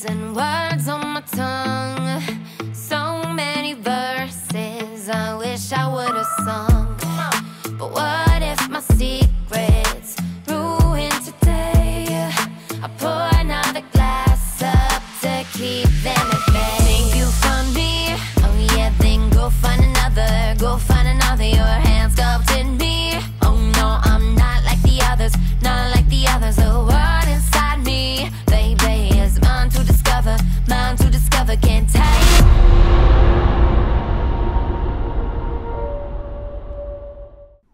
words and words on my tongue. So many verses I wish I would have sung. But what if my secrets ruined today? I pour another glass up to keep them at bay. Think you found me? Oh yeah, then go find another. Go find another. Your hands sculpted me. Oh no, I'm not like the others. Not like the others. The world inside me, baby, is mine to discover. Mine to discover. Can't take.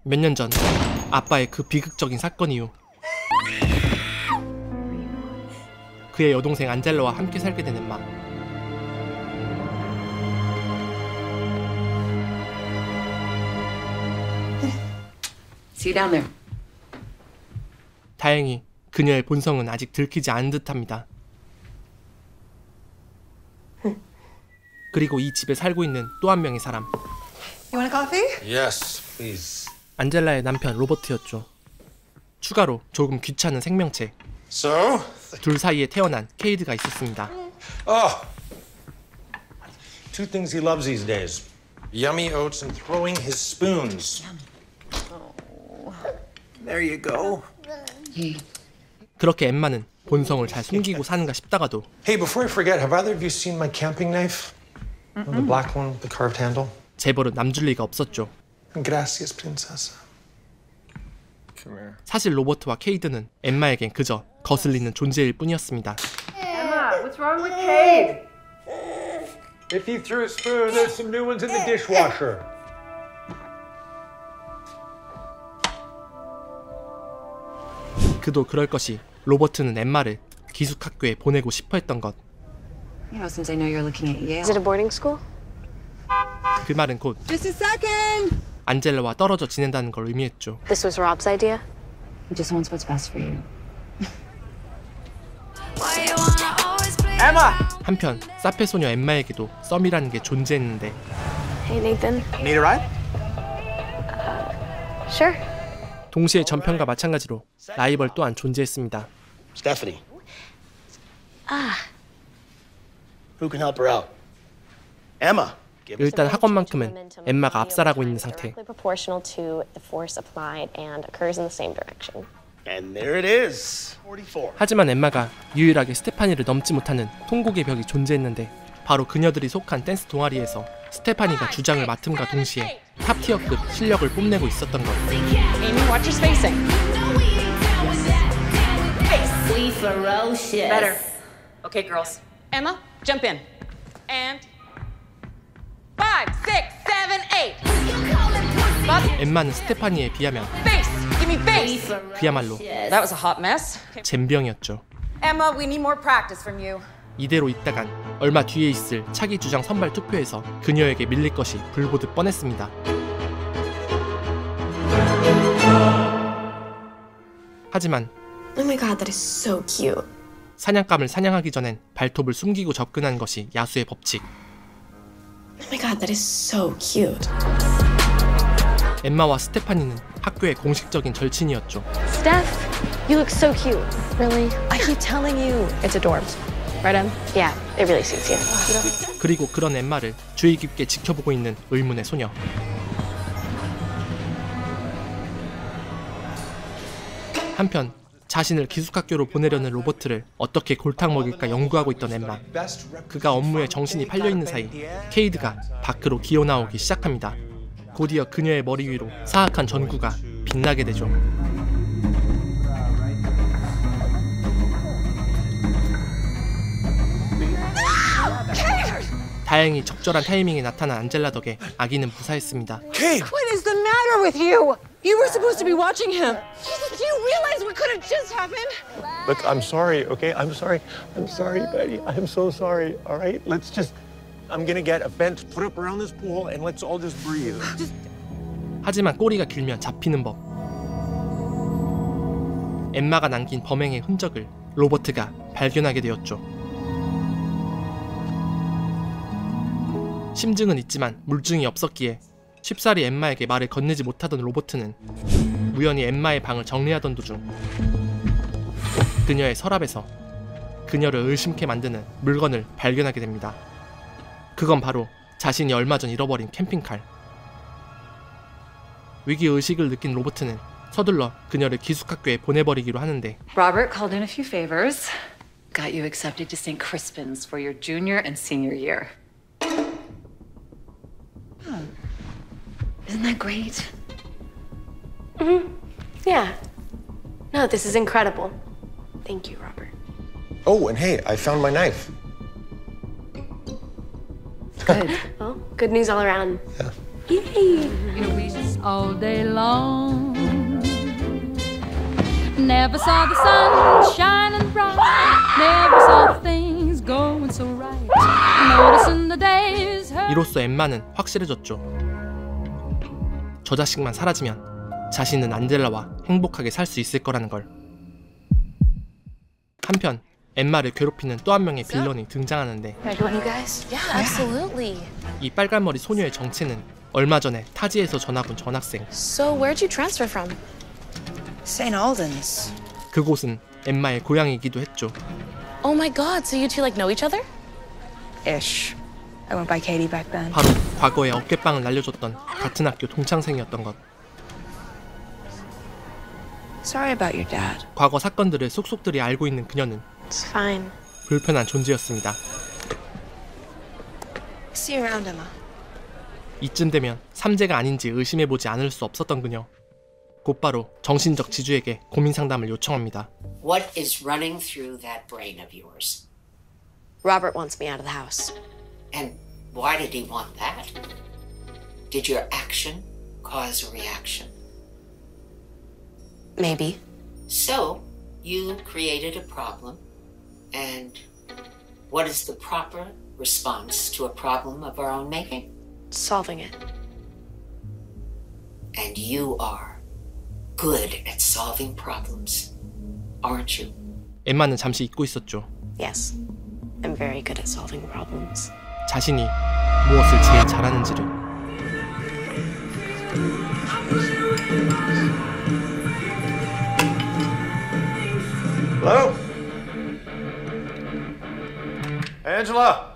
몇 년 전 아빠의 그 비극적인 사건 이후 그의 여동생 안젤라와 함께 살게 된 엠마. See you down there. 다행히 그녀의 본성은 아직 들키지 않은 듯합니다. 그리고 이 집에 살고 있는 또 한 명의 사람. You want a coffee? Yes, please. 안젤라의 남편 로버트였죠. 추가로 조금 귀찮은 생명체. So? 둘 사이에 태어난 케이드가 있었습니다. Oh! Two things he loves these days. Yummy oats and throwing his spoons. There you go. 그렇게 엠마는 본성을 잘 숨기고 사는가 싶다가도 Hey, before I forget, have either of you seen my camping knife? The black one with the carved handle? 재벌은 남줄 리가 없었죠. Gracias, princesa. Come here. 사실 로버트와 케이드는 엠마에겐 그저 거슬리는 존재일 뿐이었습니다. Emma, what's wrong with Cade? If he threw a spoon, there's some new ones in the dishwasher. 그도 그럴 것이 로버트는 엠마를 기숙학교에 보내고 싶어 했던 것. You know, since I know you're looking at Yale. Is it a boarding school? 그 말은 곧 Just a second. 안젤라와 떨어져 지낸다는 걸 의미했죠. This was Rob's idea? He just wants what's best for you. Emma! 한편 사페 소녀 엠마에게도 썸이라는 게 존재했는데 Hey, Nathan. Need a ride? Sure. 동시에 전편과 마찬가지로 라이벌 또한 존재했습니다. Stephanie, Ah, who can help her out? Emma. Give us 일단 학원만큼은 엠마가 압살하고 있는 상태. proportional to the force applied and occurs in the same direction. And there it is. 44. 하지만 엠마가 유일하게 스테파니를 넘지 못하는 통곡의 벽이 존재했는데 바로 그녀들이 속한 댄스 동아리에서 스테파니가 주장을 맡음과 동시에 탑티어급 실력을 뽐내고 있었던 것. Amy, watch your spacing. We ferocious. Better. Okay, girls. Emma, jump in. And 5, 6, 7, 8. 엠마는 스테파니에 비하면 Bass. Give me bass. 그야말로 That was a hot mess. 젬병이었죠. Emma, we need more practice from you. 이대로 있다간 얼마 뒤에 있을 차기 주장 선발 투표에서 그녀에게 밀릴 것이 불보듯 뻔했습니다. 하지만 Oh my god, that is so cute. 사냥감을 사냥하기 전엔 발톱을 숨기고 접근하는 것이 야수의 법칙. Oh my god, that is so cute. 엠마와 스테파니는 학교의 공식적인 절친이었죠. Steph, you look so cute. Really? I keep telling you. It's adorbs. Right, Em? Yeah, it really suits you. 그리고 그런 엠마를 주의 깊게 지켜보고 있는 의문의 소녀. 한편 자신을 기숙학교로 보내려는 로버트를 어떻게 골탕 먹일까 연구하고 있던 엠마. 그가 업무에 정신이 팔려있는 사이 케이드가 밖으로 기어나오기 시작합니다. 곧이어 그녀의 머리 위로 사악한 전구가 빛나게 되죠. 다행히 적절한 타이밍에 나타난 안젤라 덕에 아기는 무사했습니다. Cade! What is the matter with you? You were supposed to be watching him. Do you realize what could have just happened? Look, I'm sorry, okay? I'm sorry. I'm sorry, Betty. I'm so sorry, all right? Let's just... I'm gonna get a bench put up around this pool and let's all just breathe. 하지만 꼬리가 길면 잡히는 법. 엠마가 남긴 범행의 흔적을 로버트가 발견하게 되었죠. 심증은 있지만 물증이 없었기에 쉽사리 엠마에게 말을 건네지 못하던 로버트는 우연히 엠마의 방을 정리하던 도중 그녀의 서랍에서 그녀를 의심케 만드는 물건을 발견하게 됩니다. 그건 바로 자신이 얼마 전 잃어버린 캠핑칼. 위기의식을 느낀 로버트는 서둘러 그녀를 기숙학교에 보내버리기로 하는데 Robert called in a few favors. Got you accepted to St. Crispin's for your junior and senior year. Oh. Isn't that great? Yeah. No, this is incredible. Thank you, Robert. Oh, and hey, I found my knife. Good. Well, good news all around. Yeah. Yay! You know, we just all day long never saw the sun shining bright, never saw things going so right, noticing the days. 이로써 엠마는 확실해졌죠. 저 자식만 사라지면 자신은 안젤라와 행복하게 살 수 있을 거라는 걸. 한편 엠마를 괴롭히는 또 한 명의 빌런이 등장하는데 You guys? Yeah, absolutely. 이 빨간머리 소녀의 정체는 얼마 전에 타지에서 전학 온 전학생. So, where'd you transfer from? St. Alden's. 그곳은 엠마의 고향이기도 했죠. Oh my god, so you two like know each other? Ish. I went by Katie back then. 바로 과거에 어깨빵을 날려줬던 같은 학교 동창생이었던 것. Sorry about your dad. 과거 사건들을 속속들이 알고 있는 그녀는 It's fine. 불편한 존재였습니다. See you around, Emma. 이쯤 되면 삼재가 아닌지 의심해보지 않을 수 없었던 그녀. 곧바로 정신적 지주에게 고민 상담을 요청합니다. What is running through that brain of yours? Robert wants me out of the house. And why did he want that? Did your action cause a reaction? Maybe. So, you created a problem, and what is the proper response to a problem of our own making? Solving it. And you are good at solving problems, aren't you? 엠마는 잠시 잊고 있었죠. Yes. I'm very good at solving problems. 자신이 무엇을 제일 잘하는지를. Hello? Angela?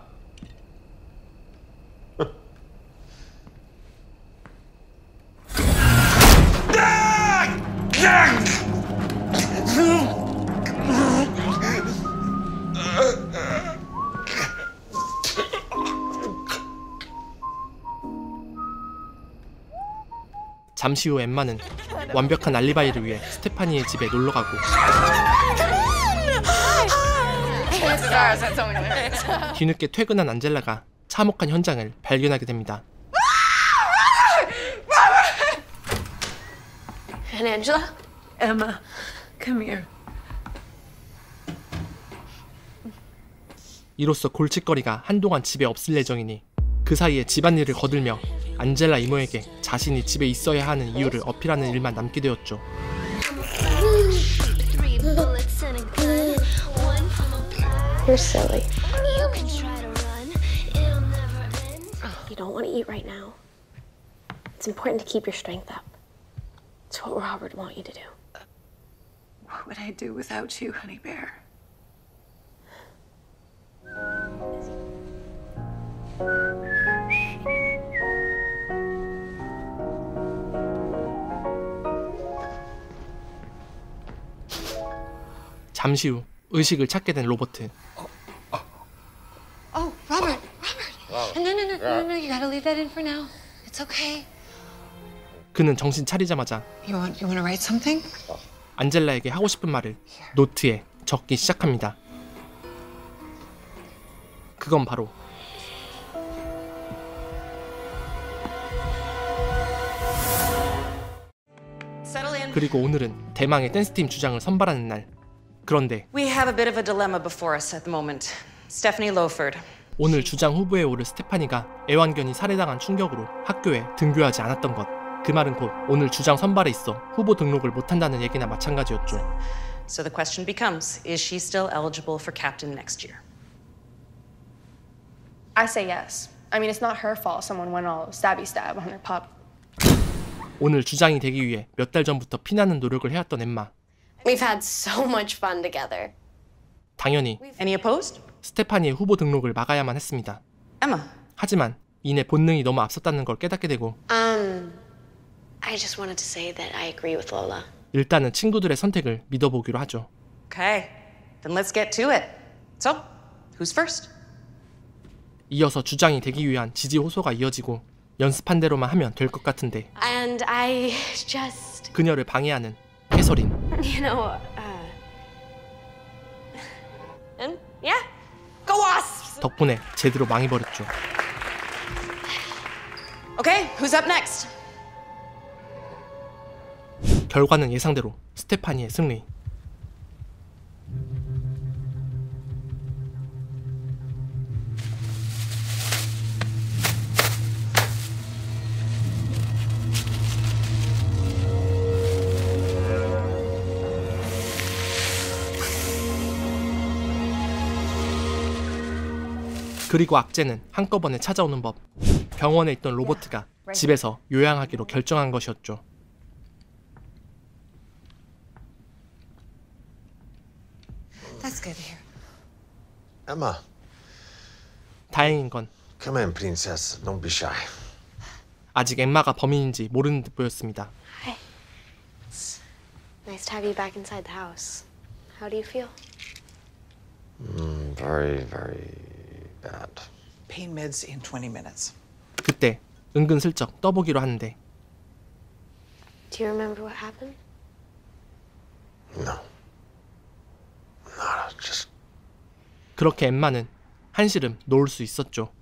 잠시 후 엠마는 완벽한 알리바이를 위해 스테파니의 집에 놀러가고 뒤늦게 퇴근한 안젤라가 참혹한 현장을 발견하게 됩니다. And Angela? Emma, come here. 이로써 골칫거리가 한동안 집에 없을 예정이니 그 사이에 집안일을 거들며 안젤라 이모에게 자신이 집에 있어야 하는 이유를 어필하는 일만 남게 되었죠. You're silly. You don't want to eat right now. It's important to keep your strength up. It's what Robert would want you to do. What would I do without you, honey bear? 잠시 후 의식을 찾게 된 로버트. Oh, Robert. No, you gotta leave that in for now. It's okay. 그는 정신 차리자마자 You want to write something? 안젤라에게 하고 싶은 말을 노트에 적기 시작합니다. 그건 바로 그리고 오늘은 대망의 댄스팀 주장을 선발하는 날. 그런데 We have a bit of a dilemma before us at the moment. Stephanie Lowford. 오늘 주장 후보에 오를 스테파니가 애완견이 살해당한 충격으로 학교에 등교하지 않았던 것. 그 말은 곧 오늘 주장 선발에 있어 후보 등록을 못한다는 얘기나 마찬가지였죠. So the question becomes, is she still eligible for captain next year? I say yes. I mean, it's not her fault someone went all stabby stab on her pup. 오늘 주장이 되기 위해 몇 달 전부터 피나는 노력을 해왔던 엠마. We've had so much fun together. 당연히 Any opposed? 스테파니의 후보 등록을 막아야만 했습니다. Emma. 하지만 이내 본능이 너무 앞섰다는 걸 깨닫게 되고 I just wanted to say that I agree with Lola. 일단은 친구들의 선택을 믿어보기로 하죠. Okay, then let's get to it. So, who's first? 이어서 주장이 되기 위한 지지 호소가 이어지고 연습한 대로만 하면 될 것 같은데 And I just, 그녀를 방해하는 캐서린. you know, and yeah, go Wasps! 덕분에 제대로 망해버렸죠. Okay, who's up next? 결과는 예상대로 스테파니의 승리. 그리고 악재는 한꺼번에 찾아오는 법. 병원에 있던 로버트가 집에서 요양하기로 결정한 것이었죠. That's good to hear. Emma. 다행인 건 Come in, princess. Don't be shy. 아직 엠마가 범인인지 모르는 듯 보였습니다. Hi. It's nice to have you back inside the house. How do you feel? Very, very bad. Pain meds in 20 minutes. 그때 은근슬쩍 떠보기로 하는데 Do you remember what happened? No. Not just. 그렇게 엠마는 한시름 놓을 수 있었죠.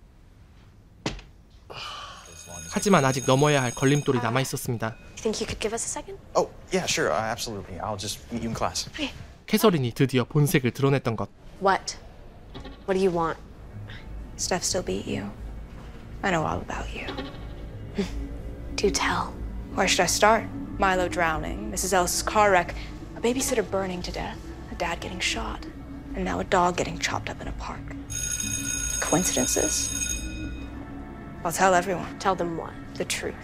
하지만 아직 넘어야 할 걸림돌이 남아 있었습니다. You think you could give us a second? Oh, yeah, sure, absolutely. I'll just meet you in class. Okay. 캐서린이 드디어 본색을 드러냈던 것. What? What do you want? Steph still beat you. I know all about you. Do tell. Where should I start? Milo drowning, Mrs. Ellis's car wreck, a babysitter burning to death, a dad getting shot, and now a dog getting chopped up in a park. Coincidences? I'll tell everyone. Tell them what? The truth.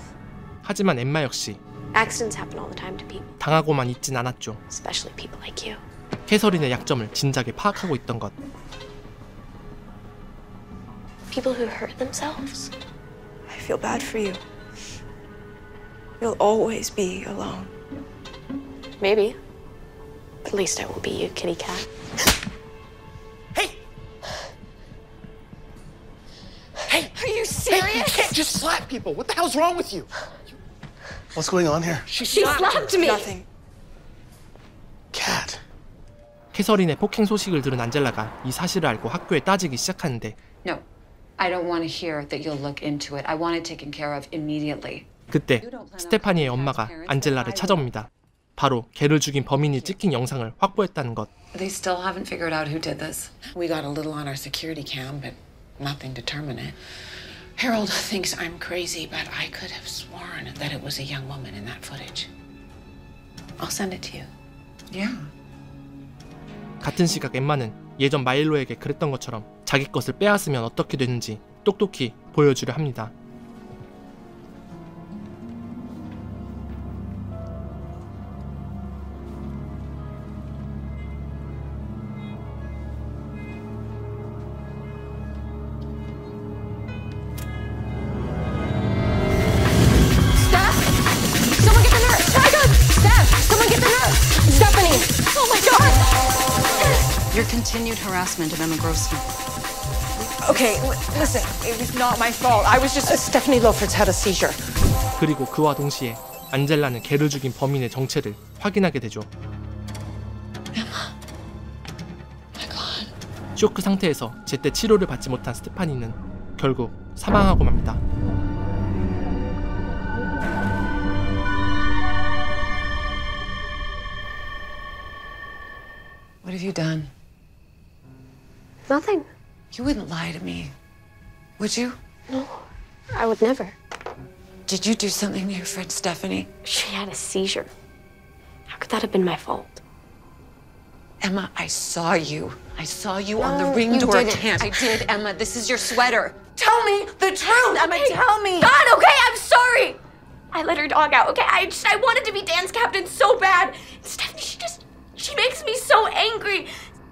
하지만 엠마 역시 Accidents happen all the time to people, 당하고만 있진 않았죠. especially people like you. 캐서린의 약점을 진작에 파악하고 있던 것. People who hurt themselves. I feel bad for you. You'll always be alone. Maybe. But at least I won't be you, kitty cat. Hey! Are you serious? Hey, you can't just slap people. What the hell's wrong with you? What's going on here? She slapped me. Nothing. Cat. 캐서린의 폭행 소식을 들은 안젤라가 이 사실을 알고 학교에 따지기 시작하는데 No, I don't want to hear that you'll look into it. I want it taken care of immediately. 그때 스테파니의 엄마가 안젤라를 찾아옵니다. 바로 걔를 죽인 범인이 찍힌 영상을 확보했다는 것. They still haven't figured out who did this. We got a little on our security cam, but nothing determinate. Harold thinks I'm crazy, but I could have sworn that it was a young woman in that footage. I'll send it to you. Yeah. 같은 시각 엠마는 예전 마일로에게 그랬던 것처럼 자기 것을 빼앗으면 어떻게 되는지 똑똑히 보여주려 합니다. Your continued harassment of Emma Grossman. Okay, listen, it was not my fault. I was just... Stephanie Loford's had a seizure. 그리고 그와 동시에 안젤라는 걔를 죽인 범인의 정체를 확인하게 되죠. 쇼크 상태에서 제때 치료를 받지 못한 스테파니는 결국 사망하고 맙니다. What have you done? Nothing. You wouldn't lie to me, would you? No, I would never. Did you do something to your friend Stephanie? She had a seizure. How could that have been my fault? Emma, I saw you. I saw you on the ring door camp. I did, Emma. This is your sweater. Tell me the truth, Emma. Tell me. God, okay, I'm sorry. I let her dog out, okay? I wanted to be dance captain so bad. Stephanie, she makes me so angry.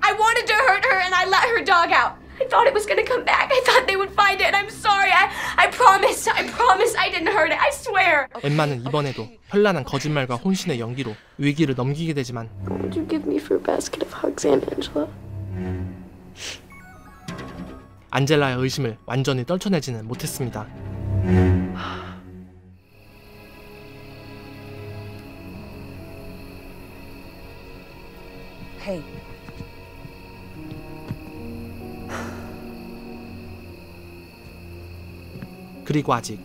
I wanted to hurt her and I let her dog out. I thought it was gonna come back. I thought they would find it. And I'm sorry. I promise I didn't hurt it. I swear. 엠마는 이번에도 현란한 거짓말과 혼신의 연기로 위기를 넘기게 되지만 What would you give me for a basket of hugs, Aunt Angela? 안젤라의 의심을 완전히 떨쳐내지는 못했습니다. Hey. 그리고 아직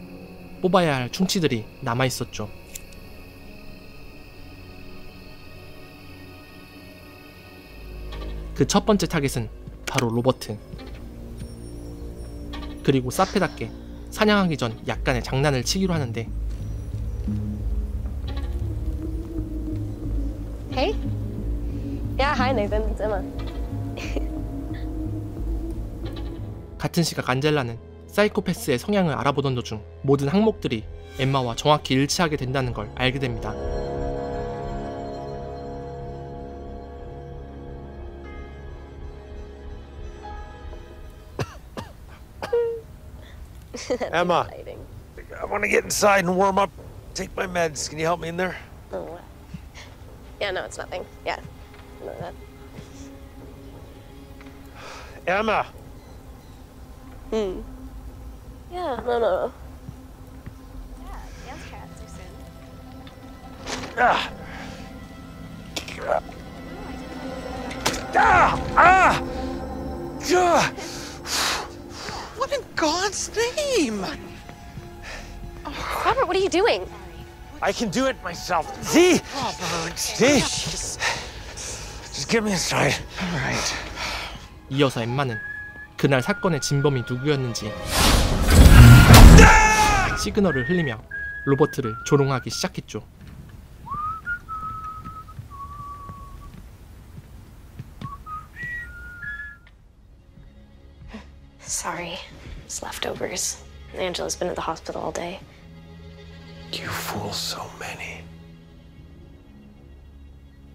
뽑아야 할 충치들이 남아있었죠. 그 첫 번째 타겟은 바로 로버트. 그리고 사페답게 사냥하기 전 약간의 장난을 치기로 하는데 Hey? Yeah, hi Nathan. It's Emma. 같은 시각 안젤라는 사이코패스의 성향을 알아보던 도중 모든 항목들이 엠마와 정확히 일치하게 된다는 걸 알게 됩니다. Emma, I want to get inside and warm up. Take my meds. Can you help me in there? Oh. Yeah, no, it's nothing. Yeah. No, that. Emma. Yeah, no. Ah. Ah. Ah. Ah. What in God's name? Robert, what are you doing? I can do it myself. See? Robert. See? Just get me inside. All right. 이어서 엠마는 그날 사건의 진범이 누구였는지 시그널을 흘리며 로버트를 조롱하기 시작했죠. Sorry. It's leftovers. Angela's been at the hospital all day. You fool so many.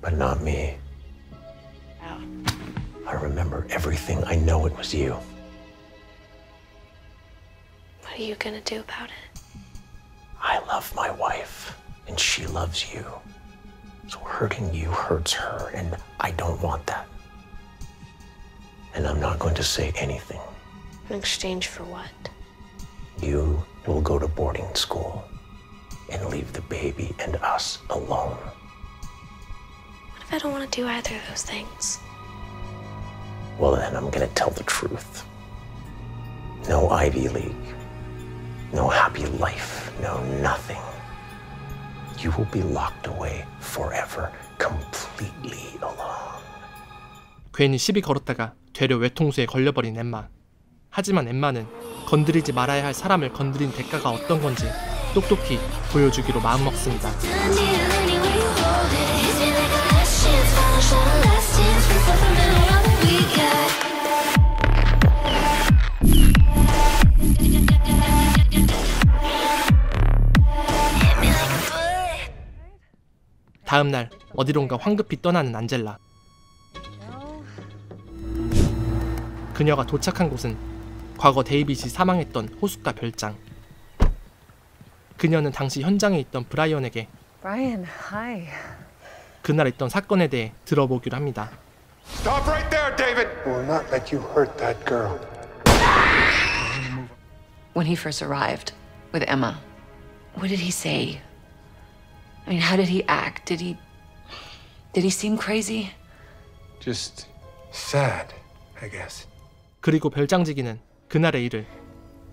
But not me. Oh. I remember everything. I know it was you. What are you gonna do about it? I love my wife, and she loves you. So hurting you hurts her, and I don't want that. And I'm not going to say anything. In exchange for what? You will go to boarding school and leave the baby and us alone. What if I don't want to do either of those things? Well, then I'm gonna tell the truth. No Ivy League. No happy life. No nothing. You will be locked away forever, completely alone. 괜히 시비 걸었다가 되려 외통수에 걸려버린 엠마. 하지만 엠마는 건드리지 말아야 할 사람을 건드린 대가가 어떤 건지 똑똑히 보여주기로 마음먹습니다. 다음날 어디론가 황급히 떠나는 안젤라. 그녀가 도착한 곳은 과거 데이빗이 사망했던 호숫가 별장. 그녀는 당시 현장에 있던 브라이언에게 Brian, hi. 그날 있던 사건에 대해 들어보기로 합니다. Stop right there, David! We'll not let you hurt that girl. When he first arrived with Emma, what did he say? I mean, how did he act? Did he seem crazy? Just sad, I guess. 그리고 별장지기는 그날의 일을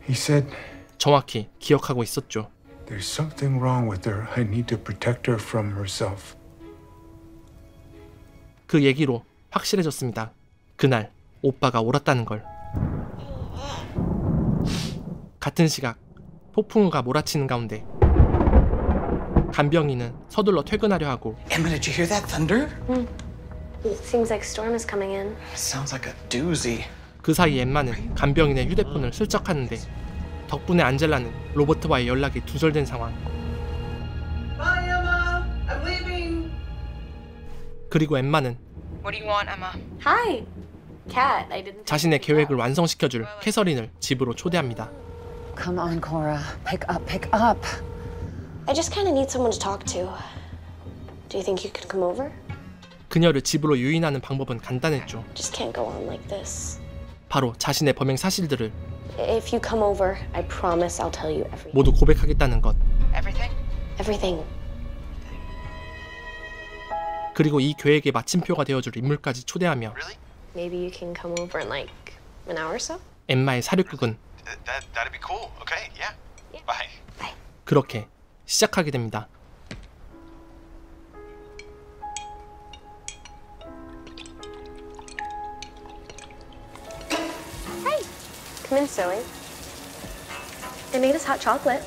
He said, 정확히 기억하고 있었죠. there's something wrong with her. I need to protect her from herself. 그 얘기로 확실해졌습니다. 그날 오빠가 옳았다는 걸. 같은 시각 폭풍우가 몰아치는 가운데 간병인은 서둘러 퇴근하려 하고 Emma, did you hear that thunder? Seems like storm is coming in. Sounds like a doozy. 그 사이 엠마는 간병인의 휴대폰을 슬쩍하는데 덕분에 안젤라는 로버트와의 연락이 두절된 상황. Bye, Emma. I'm leaving. 그리고 엠마는 What do you want, Emma? Hi, Kat. I didn't. 자신의 계획을 완성시켜줄 캐서린을 집으로 초대합니다. Come on, Cora. Pick up, pick up. I just kind of need someone to talk to. Do you think you could come over? 그녀를 집으로 유인하는 방법은 간단했죠. Just can't go on like this. 바로 자신의 범행 사실들을 If you come over, I promise I'll tell you everything. 모두 고백하겠다는 것. Everything? Everything. 그리고 이 계획의 마침표가 되어줄 인물까지 초대하며 Maybe you can come over in like an hour or so? 엠마의 사륙극은 That'd be cool. Okay, yeah. Bye. 그렇게 시작하게 됩니다. Hey, come in, Zoe. I made us hot chocolate,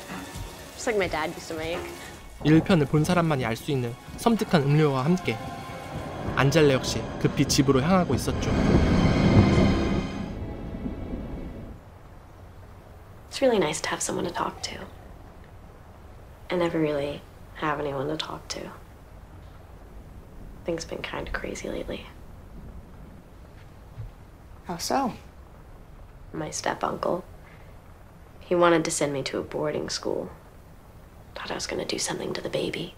just like my dad used to make. 1편을 본 사람만이 알 수 있는 섬뜩한 음료와 함께 안젤라 역시 급히 집으로 향하고 있었죠. It's really nice to have someone to talk to. I never really have anyone to talk to. Things been kind of crazy lately. How so? My step-uncle. He wanted to send me to a boarding school. Thought I was gonna do something to the baby.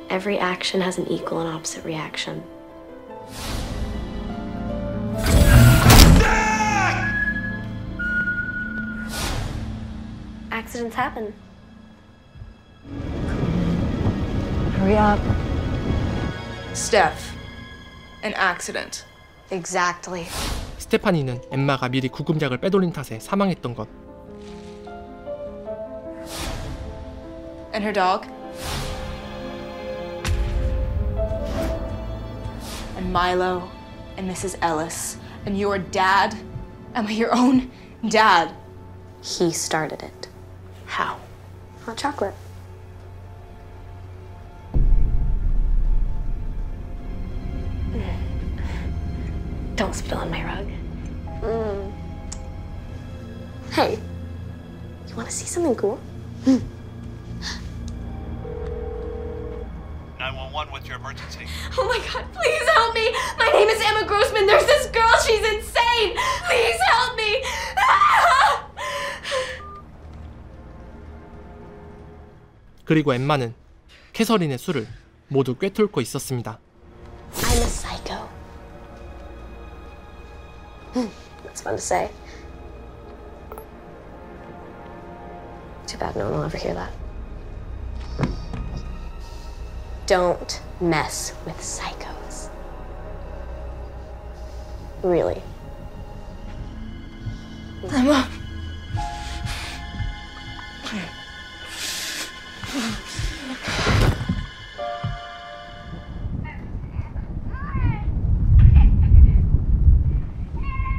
Every action has an equal and opposite reaction. Accidents happen. Hurry up. Steph, an accident. Exactly. 스테파니는 엠마가 미리 구급약을 빼돌린 탓에 사망했던 것. And her dog? And Milo, and Mrs. Ellis, and your dad? Emma, your own dad. He started it. How? Hot chocolate. Don't spill on my rug. Hey, you want to see something cool? 911, what's your emergency? Oh my God, please help me! My name is Emma Grossman. There's this girl, she's insane! Please help me! 그리고 엠마는 캐서린의 술을 모두 꿰뚫고 있었습니다. I'm a psycho. That's fun to say. Too bad no one will ever hear that. Don't mess with psychos. Really. Emma.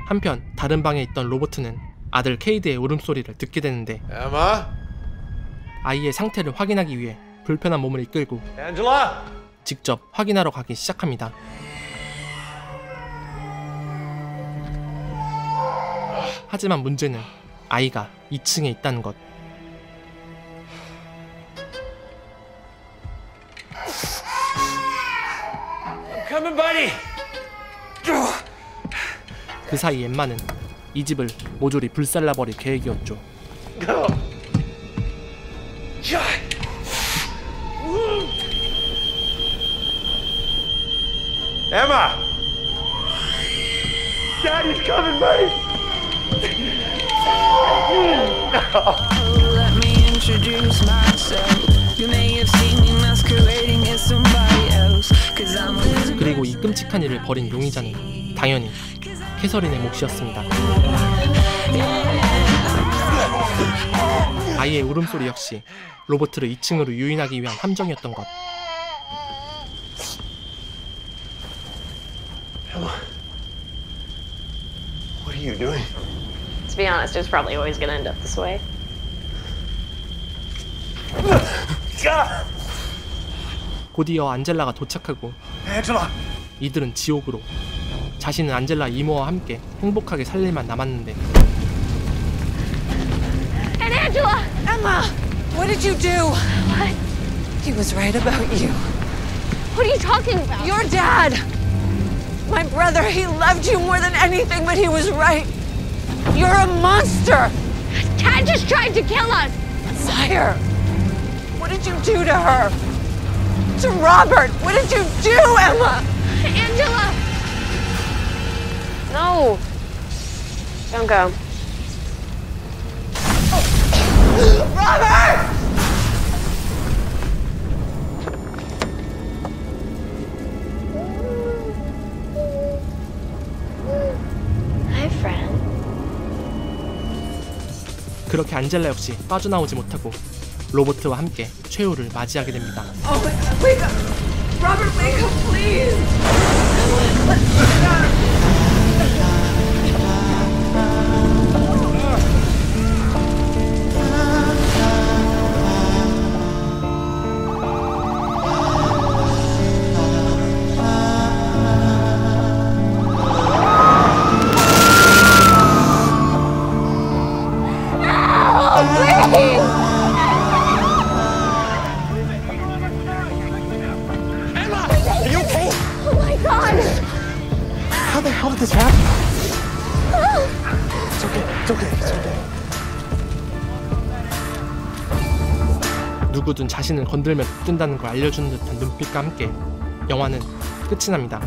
한편 다른 방에 있던 로버트는 아들 케이드의 울음소리를 듣게 되는데 Emma? 아이의 상태를 확인하기 위해 불편한 몸을 이끌고 Angela? 직접 확인하러 가기 시작합니다. 하지만 문제는 아이가 2층에 있다는 것. I'm coming, buddy. 그 사이 엠마는 이 집을 모조리 불살라버릴 계획이었죠. Emma! Daddy's coming, buddy! Let me introduce myself. You may have seen me masquerading as somebody else. Cause I'm a 그리고 이 끔찍한 일을 벌인 용의자는 당연히 캐서린의 몫이었습니다. 아이의 울음소리 역시 로버트를 2층으로 유인하기 위한 함정이었던 것. What are you doing? To be honest, it was probably always gonna end up this way. 곧이어 안젤라가 도착하고 Angela! 이들은 지옥으로, 자신은 안젤라 이모와 함께 행복하게 살 일만 남았는데 And Angela! Emma! What did you do? What? He was right about you. What are you talking about? Your dad! My brother, he loved you more than anything, but he was right. You're a monster! Dad just tried to kill us! Sire, what did you do to her? To Robert, what did you do, Emma? Angela! No. Don't go. Robert! Hi, friend. 그렇게 안젤라 역시 빠져나오지 못하고 로버트와 함께 최후를 맞이하게 됩니다. Oh, wake up! Robert, wake up, please! How the hell did this happen? It's okay, it's okay, it's okay. 누구든 자신을 건들면 뜬다는 걸 알려주는 듯한 눈빛과 함께 영화는 끝이 납니다.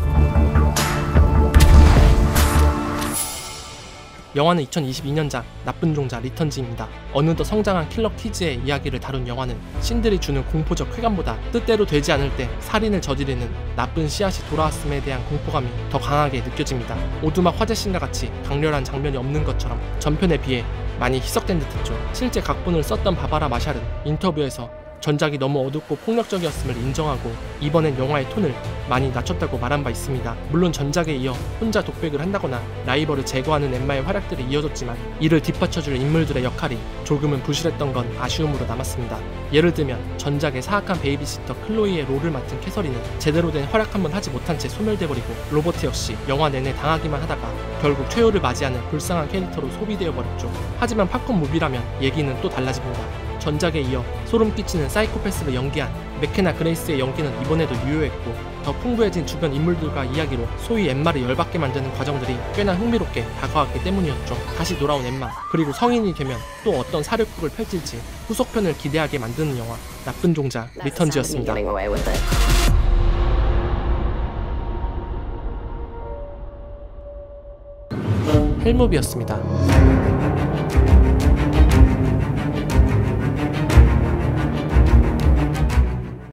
영화는 2022년작 나쁜 종자 리턴즈입니다. 어느덧 성장한 킬러 키즈의 이야기를 다룬 영화는 신들이 주는 공포적 쾌감보다 뜻대로 되지 않을 때 살인을 저지르는 나쁜 씨앗이 돌아왔음에 대한 공포감이 더 강하게 느껴집니다. 오두막 화재씬과 같이 강렬한 장면이 없는 것처럼 전편에 비해 많이 희석된 듯했죠. 실제 각본을 썼던 바바라 마샬은 인터뷰에서 전작이 너무 어둡고 폭력적이었음을 인정하고 이번엔 영화의 톤을 많이 낮췄다고 말한 바 있습니다. 물론 전작에 이어 혼자 독백을 한다거나 라이벌을 제거하는 엠마의 활약들이 이어졌지만 이를 뒷받쳐줄 인물들의 역할이 조금은 부실했던 건 아쉬움으로 남았습니다. 예를 들면 전작의 사악한 베이비시터 클로이의 롤을 맡은 캐서린은 제대로 된 활약 한번 하지 못한 채 소멸돼버리고 로버트 역시 영화 내내 당하기만 하다가 결국 최후를 맞이하는 불쌍한 캐릭터로 소비되어 버렸죠. 하지만 팝콘 무비라면 얘기는 또 달라집니다. 전작에 이어 소름 끼치는 사이코패스를 연기한 맥케나 그레이스의 연기는 이번에도 유효했고 더 풍부해진 주변 인물들과 이야기로 소위 엠마를 열받게 만드는 과정들이 꽤나 흥미롭게 다가왔기 때문이었죠. 다시 돌아온 엠마, 그리고 성인이 되면 또 어떤 사력극을 펼칠지 후속편을 기대하게 만드는 영화 나쁜 종자 리턴즈였습니다. 헬무비였습니다.